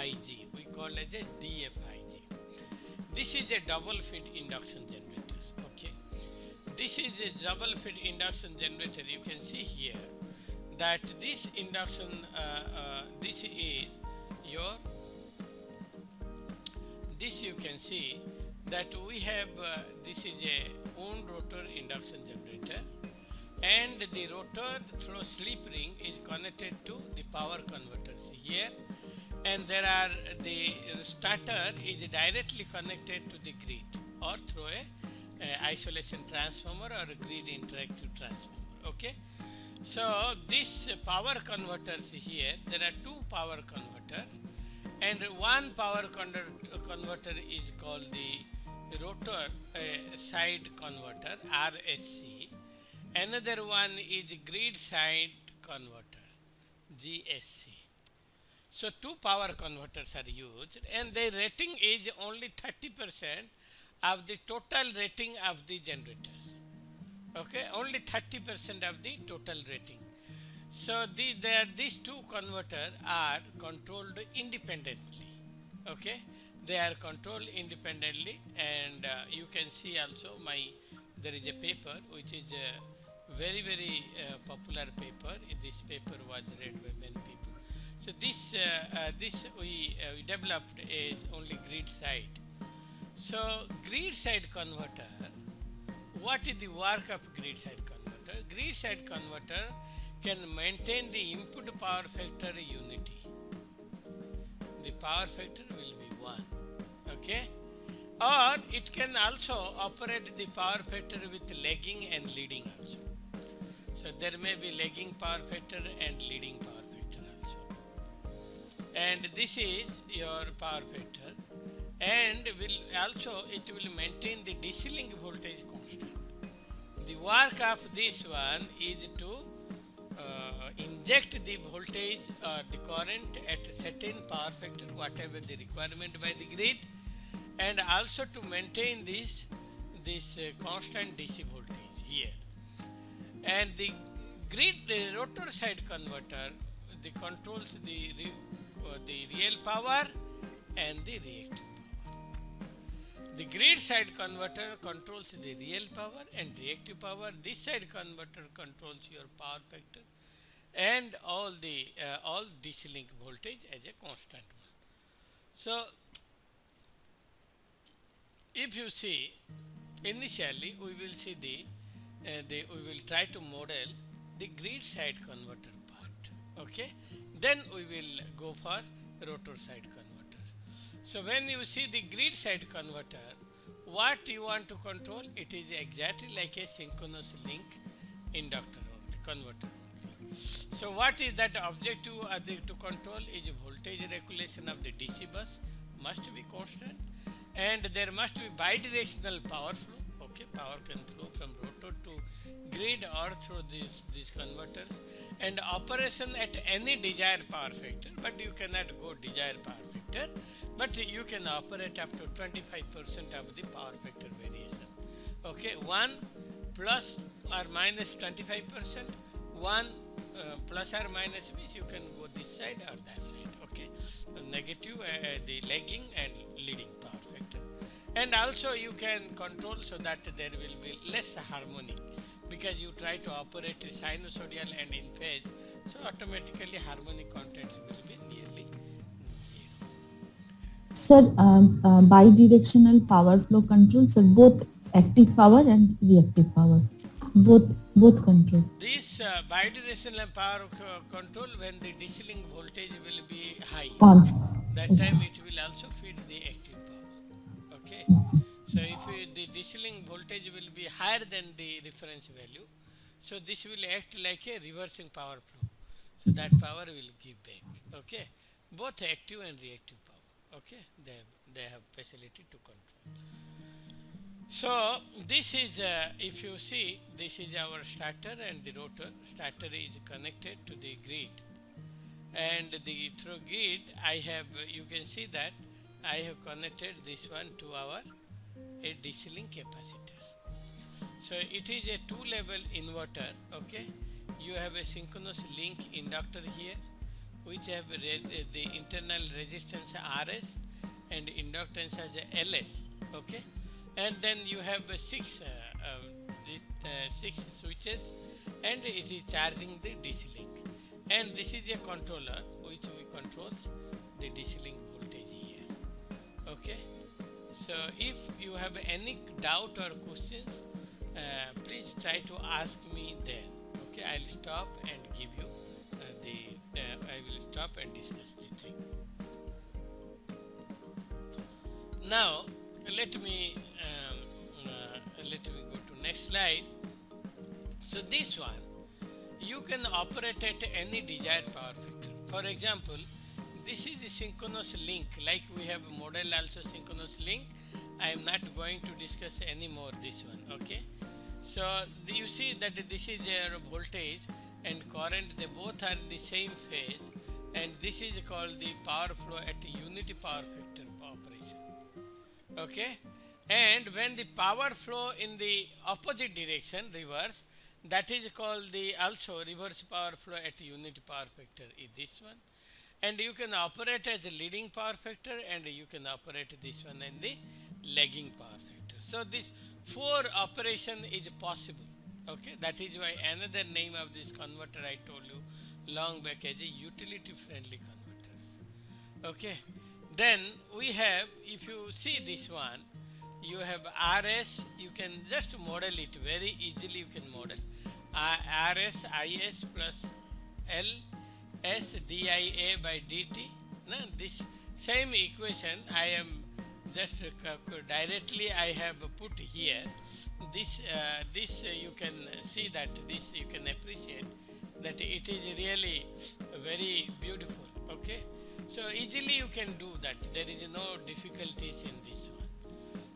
DFIG. We call it a DFIG. This is a double feed induction generator. Okay, this is a double feed induction generator. You can see here that this induction, this is your, this you can see that we have this is a wound rotor induction generator, and the rotor through slip ring is connected to the power converters here, and there are the starter is directly connected to the grid or through a isolation transformer or a grid interactive transformer. Okay, so this power converters here, there are two power converters, and one power converter is called the rotor side converter, RSC. Another one is grid side converter, GSC. So two power converters are used, and the rating is only 30% of the total rating of the generators. Okay, only 30% of the total rating. So these two converters are controlled independently. Okay, they are controlled independently, and you can see also there is a paper which is a very popular paper. This paper was read by many people. So this we developed is only grid side. So grid side converter, what is the work of grid side converter? Grid side converter can maintain the input power factor unity. The power factor will be 1. Okay, or it can also operate the power factor with lagging and leading also. So there may be lagging power factor and leading power factor also. And this is your power factor, and it will maintain the DC link voltage constant. The work of this one is to inject the voltage or the current at a certain power factor, whatever the requirement by the grid, and also to maintain this constant DC voltage here. And the rotor side converter, controls the real power and the reactive power. The grid side converter controls the real power and reactive power. This side converter controls your power factor and all DC link voltage as a constant one. So if you see, initially we will see we will try to model the grid side converter part. Okay, then we will go for rotor side converter. So when you see the grid side converter, what you want to control, it is exactly like a synchronous link inductor only, converter only. So what is that objective to control is voltage regulation of the DC bus must be constant, and there must be bidirectional power flow. Okay, power can flow from rotor to grid or through these converters, and operation at any desired power factor, but you cannot go desired power factor, but you can operate up to 25% of the power factor variation. Okay, 1 plus or minus 25%, 1 plus or minus means you can go this side or that side. Okay, so negative the lagging and leading power factor, and also you can control so that there will be less harmonic, because you try to operate sinusoidal and in phase, so automatically harmonic contents will be nearly zero. Sir, bidirectional power flow controls are both active power and reactive power. Both control. This bidirectional power control, when the DC link voltage will be high, that time it will also feed the active power. Okay, so if the DC link voltage will be higher than the reference value, so this will act like a reversing power flow, so that power will give back. Okay, both active and reactive power. Okay, they have facility to control. So this is if you see, this is our starter and the rotor. Starter is connected to the grid, and through grid I have, you can see that I have connected this one to our a DC link capacitor. So it is a 2-level inverter. Okay, you have a synchronous link inductor here, which have the internal resistance RS and inductance as LS. Okay, and then you have six switches, and it is charging the DC link. And this is a controller which we controls the DC link voltage here. Okay, so if you have any doubt or questions, please try to ask me there. Okay, I'll stop and give you I will stop and discuss the thing. Now let me go to next slide. So this one you can operate at any desired power factor. For example, this is a synchronous link, like we have a model also synchronous link. I am not going to discuss any more this one. Okay, so you see that this is your voltage and current, they both are the same phase, and this is called the power flow at unity power factor operation. Okay, and when the power flow in the opposite direction, reverse, that is called the also reverse power flow at unity power factor is this one. And you can operate as a leading power factor, and you can operate this one in the lagging power factor. So this four operation is possible. Okay, that is why another name of this converter I told you long back as a utility friendly converters. Okay, then we have, if you see this one, you have RS, you can just model it very easily. You can model RS IS plus L S DIA by dt. Now this same equation I am just directly I have put here. This you can see that this you can appreciate that it is really very beautiful. Okay, so easily you can do that. There is no difficulties in this one.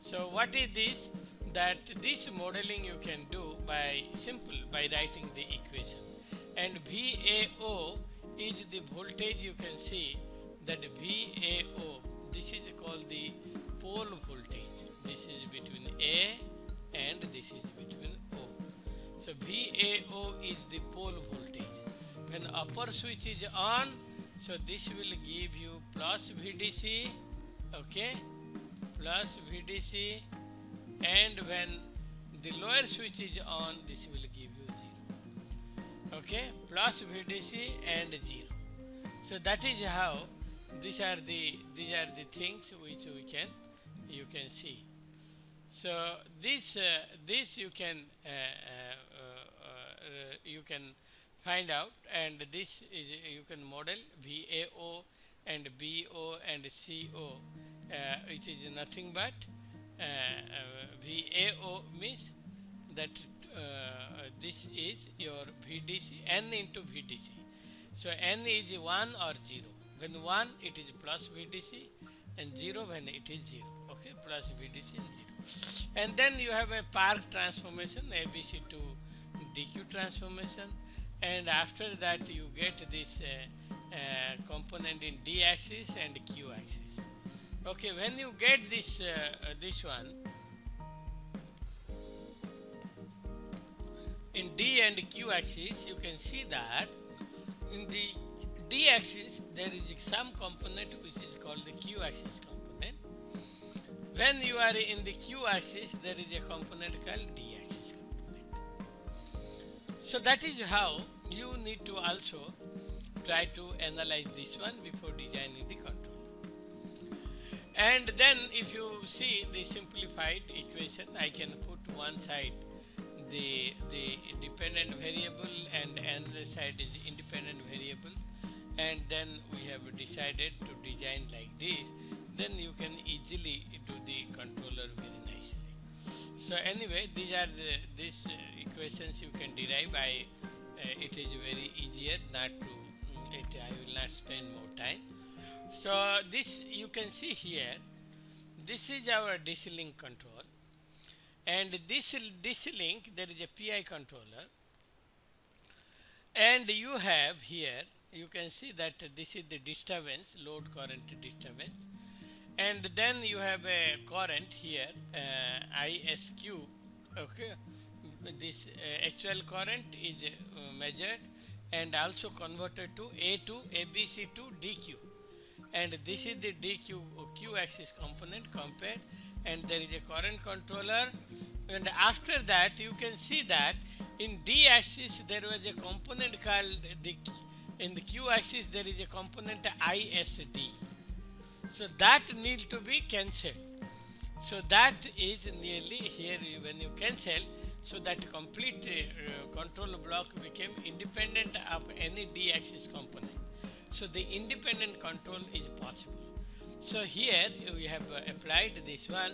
So what is this? That this modeling you can do by writing the equation, and VAO is the voltage. You can see that VAO, this is called the pole voltage. This is between A and this is between O. So VAO is the pole voltage. When upper switch is on, so this will give you plus VDC, okay, plus VDC, and when the lower switch is on, this will give you 0. Okay, plus VDC and 0. So that is how these are the things which you can see. So this you can find out, and this is you can model VAO and BO and CO, which is nothing but VAO means that this is your VDC, N into VDC. So N is 1 or 0. When 1 it is plus VDC, and 0 when it is 0. Okay, plus VDC and 0. And then you have a Park transformation, ABC to DQ transformation, and after that you get this component in D axis and Q axis. Okay, when you get this this one in D and Q axis, you can see that in the D axis there is some component which is called the Q axis component. When you are in the Q axis, there is a component called D axis component. So that is how you need to also try to analyze this one before designing the controller. And then if you see the simplified equation, I can put one side the dependent variable and another side is independent variables, and then we have decided to design like this. Then you can easily do the controller very nicely. So anyway, these are these equations you can derive. It is very easier not to I will not spend more time. So this you can see here, this is our DC link control, and this DC link there is a PI controller, and you have here, you can see that this is the disturbance, load current disturbance, and then you have a current here, ISQ. Okay, this actual current is measured and also converted to ABC to DQ, and this is the DQ Q axis component compared, and there is a current controller, and after that you can see that in D axis there was a component called in the Q axis there is a component ISD, so that needs to be cancelled. So that is nearly here when you cancel, so that complete control block became independent of any D axis component. So the independent control is possible. So here we have applied this one,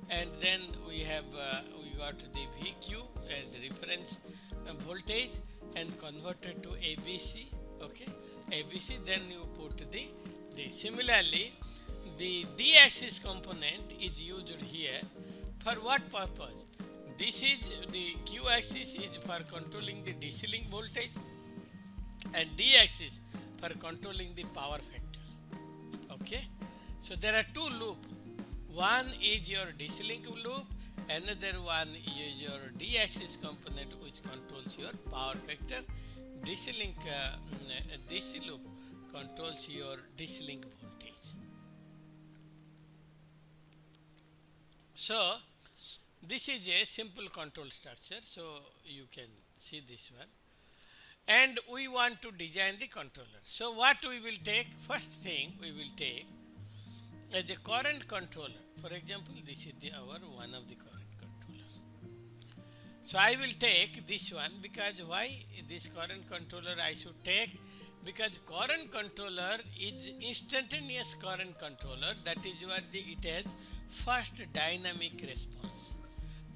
and then we have we got the VQ as the reference voltage and converted to ABC. Okay, ABC. Then you put the similarly the D axis component is used here for what purpose? This is the Q axis is for controlling the DC link voltage, and D axis for controlling the power factor. Okay, so there are two loops. One is your DC link loop, another one is your D axis component which controls your power factor. DC link DC loop controls your DC link voltage. So this is a simple control structure, so you can see this one, and we want to design the controller. So what we will take, first thing we will take as a current controller. For example, this is our one of the current controllers. So I will take this one, because why this current controller I should take? Because current controller is instantaneous current controller, that is what it has first dynamic response,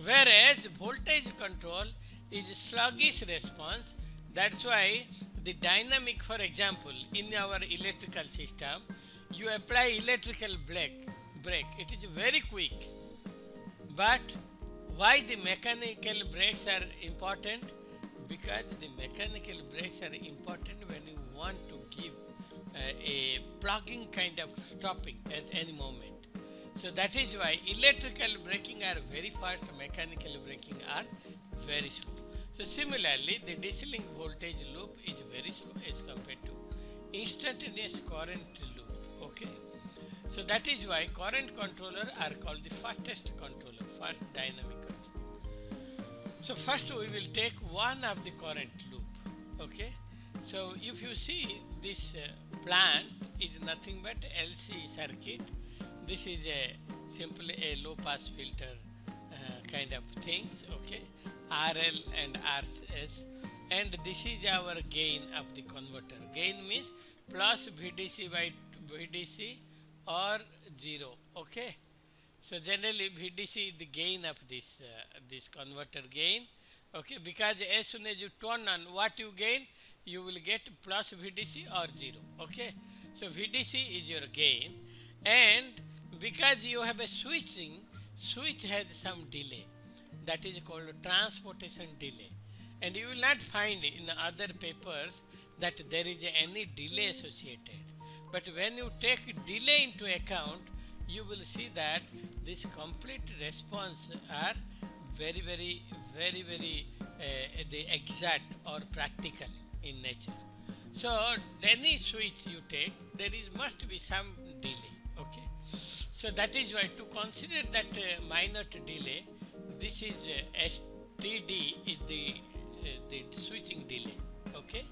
whereas voltage control is sluggish response. That's why the dynamic, for example, in our electrical system, you apply electrical brake, it is very quick. But why the mechanical brakes are important? Because the mechanical brakes are important when you want to give a plugging kind of stopping at any moment. So that is why electrical braking are very fast, mechanical braking are very slow. So similarly, the DC link voltage loop is very slow as compared to instantaneous current loop. Okay, so that is why current controller are called the fastest controller, fast dynamic controller. So first we will take one of the current loop. Okay, so if you see this plant is nothing but LC circuit. This is simply a low pass filter kind of things. Okay, RL and RS, and this is our gain of the converter. Gain means plus VDC by VDC or 0. Okay, so generally VDC is the gain of this converter gain. Okay, because as soon as you turn on, what you gain, you will get plus VDC or 0. Okay, so VDC is your gain, and because you have a switch has some delay, that is called transportation delay, and you will not find in other papers that there is any delay associated. But when you take delay into account, you will see that this complete response are very the exact or practical in nature. So any switch you take, there must be some delay. Okay, so that is why to consider that minor delay, this is STD is the switching delay. Okay,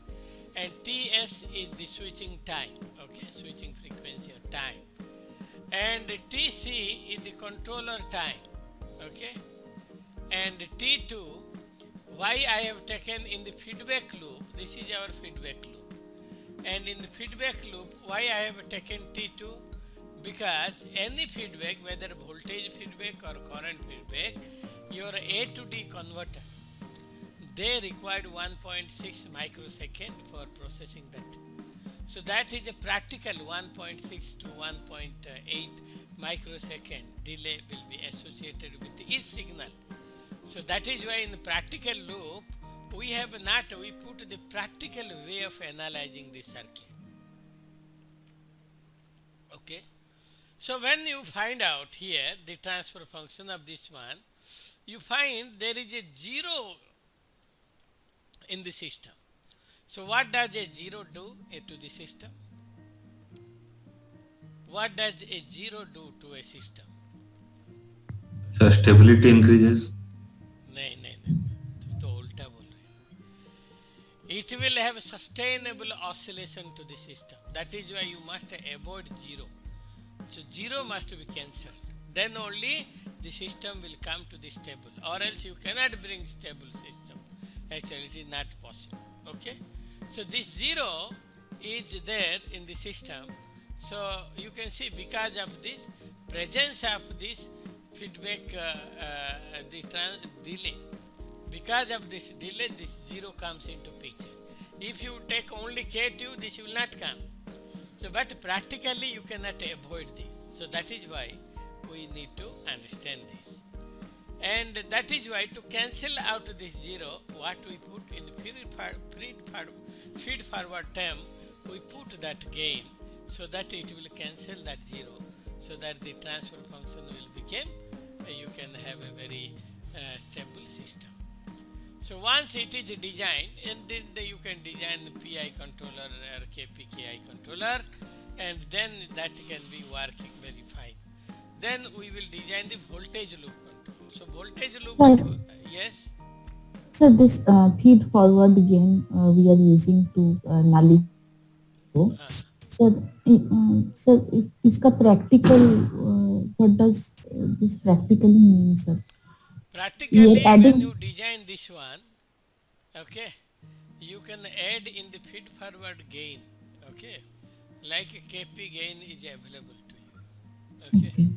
and TS is the switching time. Okay, switching frequency or time, and TC is the controller time. Okay, and T2, why I have taken in the feedback loop, this is our feedback loop, and in the feedback loop why I have taken T2, because any feedback, whether voltage feedback or current feedback, your A to D converter, they required 1.6 microsecond for processing that. So that is a practical 1.6 to 1.8 microsecond delay will be associated with each signal. So that is why in the practical loop we put the practical way of analyzing the circuit. Okay, so when you find out here the transfer function of this one, you find there is a 0 in the system. So what does a 0 do to the system? What does a 0 do to a system? So stability increases. नहीं नहीं नहीं, तुम तो उल्टा बोल रहे हो. It will have sustainable oscillation to the system. That is why you must avoid 0. So 0 must be cancelled. Then only the system will come to the stable, or else you cannot bring stable system. Actually, it is not possible. Okay. So this 0 is there in the system. So you can see, because of this presence of this feedback, delay. Because of this delay, this 0 comes into picture. If you take only K2, this will not come. So, but practically you cannot avoid this. So that is why we need to understand this. And that is why, to cancel out this 0, what we put in the feed forward term, we put that gain, so that it will cancel that 0, so that the transfer function will become, you can have a very stable system. So once it is designed, and then you can design the PI controller or KPKI controller, and then that can be working very fine. Then we will design the voltage loop control. So voltage loop, Sir. Yes. So this feed forward gain we are using to nullify. Sir, sir, इसका practical what does this practically mean, sir? Practically, when you design this one, okay, you can add in the feed forward gain, okay, like a KP gain is available to you, okay,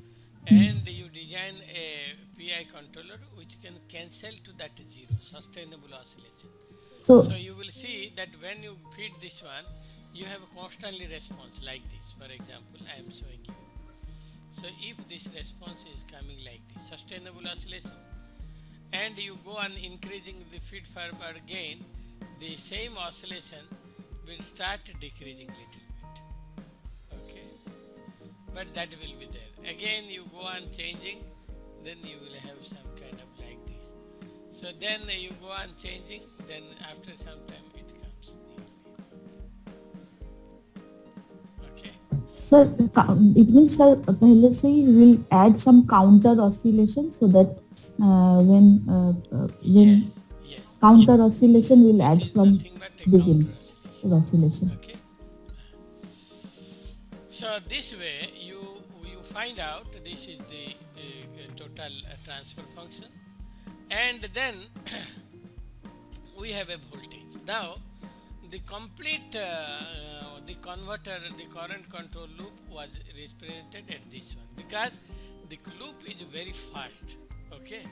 and you design a PI controller which can cancel to that 0, sustainable oscillation. So you will see that when you feed this one, you have a constantly response like this. For example, I am showing you. So if this response is coming like this, sustainable oscillation, and you go on increasing the feed forward gain, the same oscillation will start decreasing little bit. Okay, but that will be there. Again, you go on changing, then you will have some kind of like this. So then you go on changing, then after some time it comes. Okay. Sir, it means, sir, पहले से ही will add some counter oscillation so that when Yes. counter oscillation will This add is from nothing but a begin counter oscillation. Okay. So this way you find out this is the total transfer function, and then we have a voltage. Now the complete the converter, the current control loop was represented at this one, because the loop is very fast. Okay,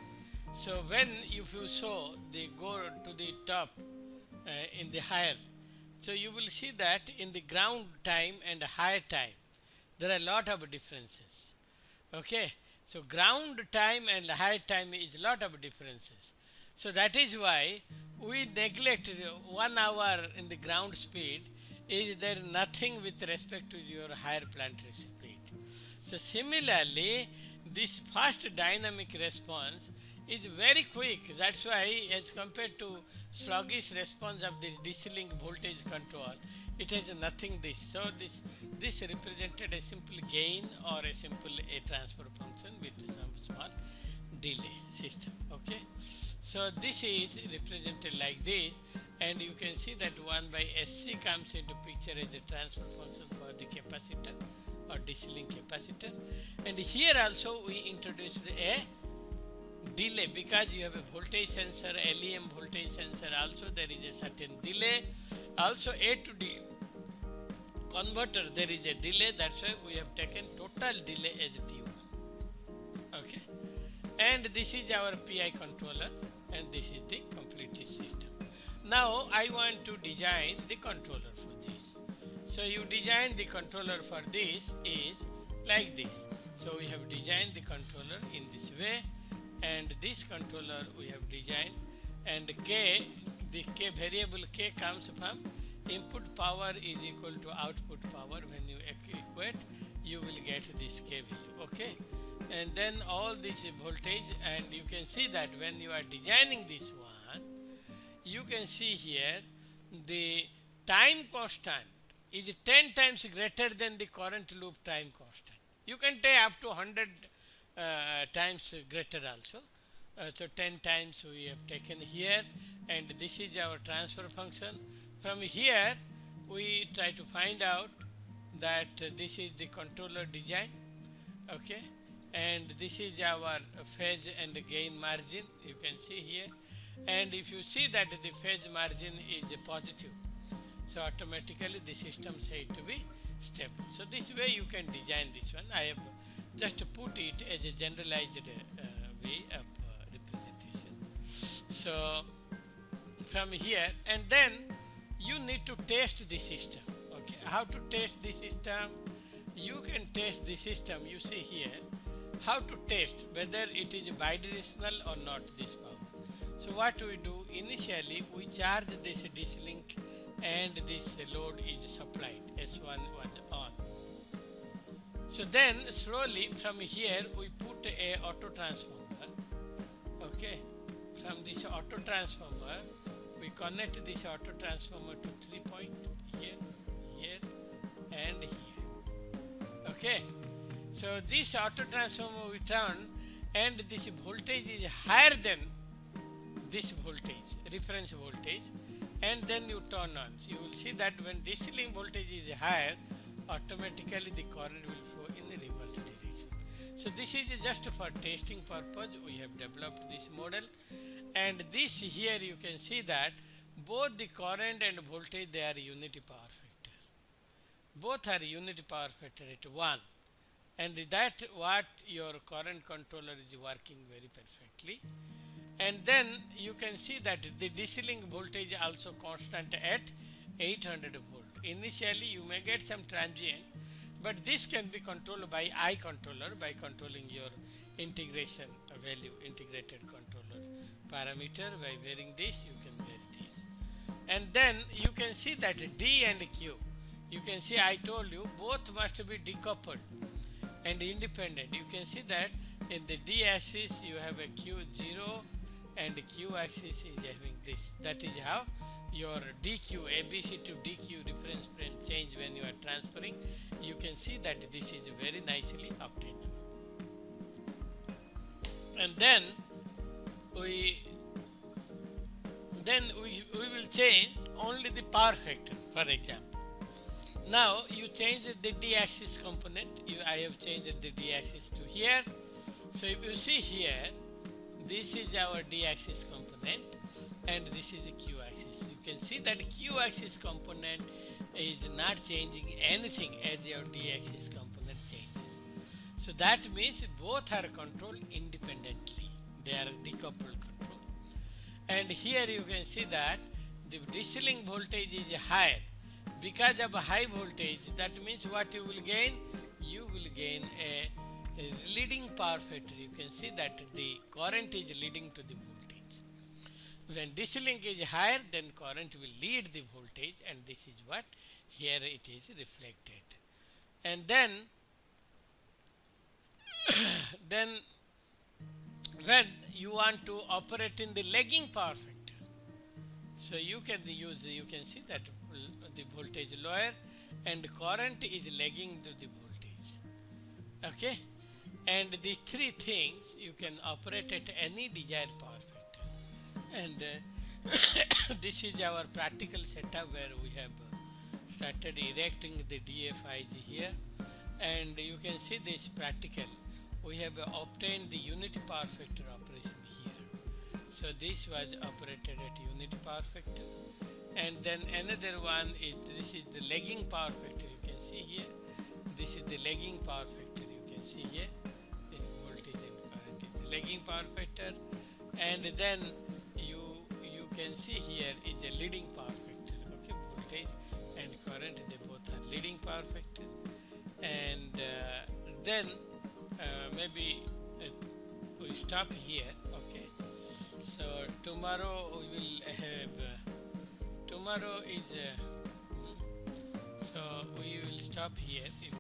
so when if you saw they go to the top in the higher, so you will see that in the ground time and higher time there are a lot of differences. Okay, so ground time and higher time is a lot of differences. So that is why we neglect 1 hour in the ground speed. Is there nothing with respect to your higher planetary speed? So similarly, this fast dynamic response is very quick. That's why, as compared to sluggish response of the DC link voltage control, it has nothing this. So this represented a simple gain or a simple transfer function with some small delay system. Okay, so this is represented like this, and you can see that 1 by SC comes into picture as a transfer function for the capacitor or DC link capacitor, and here also we introduced a delay, because you have a voltage sensor, LEM voltage sensor, also there is a certain delay. Also A to D converter, there is a delay. That's why we have taken total delay as T1. Okay, and this is our PI controller, and this is the complete system. Now I want to design the controller for this. So you design the controller for this is like this. So we have designed the controller in this way, and this controller we have designed, and K, the K variable K comes from input power is equal to output power. When you equate, you will get this K value. Okay, and then all this voltage, and you can see that when you are designing this one, you can see here the time constant is 10 times greater than the current loop time constant. You can take up to 100 times greater also. So 10 times we have taken here, and this is our transfer function. From here we try to find out that this is the controller design, okay, and this is our phase and gain margin, you can see here. And if you see that the phase margin is positive, so automatically the system said to be stable. So this way you can design this one. I have just put it as a generalized way of representation. So from here, and then you need to test the system. Okay, how to test the system? You can test the system. You see here how to test whether it is bidirectional or not, this power. So what we do, initially we charge this DC link and this load is supplied, S1 was on. So then slowly from here we put a auto transformer, okay. From this auto transformer we connect this auto transformer to 3 point here, here and here, okay. So this auto transformer we turn, and this voltage is higher than this voltage, reference voltage, and then you turn on. So you will see that when DC link voltage is higher, automatically the current will flow in the reverse direction. So this is just for testing purpose we have developed this model. And this here you can see that both the current and voltage, they are unity power factor. Both are unity power factor at 1. And that what your current controller is working very perfectly. And then you can see that the DC link voltage also constant at 800 volt. Initially you may get some transient, but this can be controlled by I controller by controlling your integration value, integrated controller parameter. By varying this, you can vary this. And then you can see that D and Q, you can see I told you both must be decoupled and independent. You can see that in the D axis you have a Q0 and the Q axis is having this. That is how your DQ, ABC to DQ reference frame change when you are transferring. You can see that this is very nicely obtainable. And then we will change only the power factor, for example. Now you change the D axis component. I have changed the D axis to here. So if you see here, this is our D axis component and this is the Q axis. You can see that Q axis component is not changing anything as your D axis component changes. So that means both are controlled independently. They are decoupled control. And here you can see that the DC link voltage is higher. Because of high voltage, that means what you will gain? You will gain a leading power factor. You can see that the current is leading to the voltage. When DC link is higher, then current will lead the voltage, and this is what here it is reflected. And then when you want to operate in the lagging power factor, so you can see that the voltage lower and current is lagging to the voltage, okay. And these three things you can operate at any desired power factor. And this is our practical setup where we have started erecting the DFIs here, and you can see this practical. We have obtained the unity power factor operation here. So this was operated at unity power factor. And then another one is, this is the lagging power factor, you can see here. This is the lagging power factor, you can see here. This voltage and current is the lagging power factor. And then you can see here is a leading power factor, okay. Voltage and current, they both are leading power factor. And then maybe we stop here, okay. So tomorrow we will have tomorrow is so we will stop here.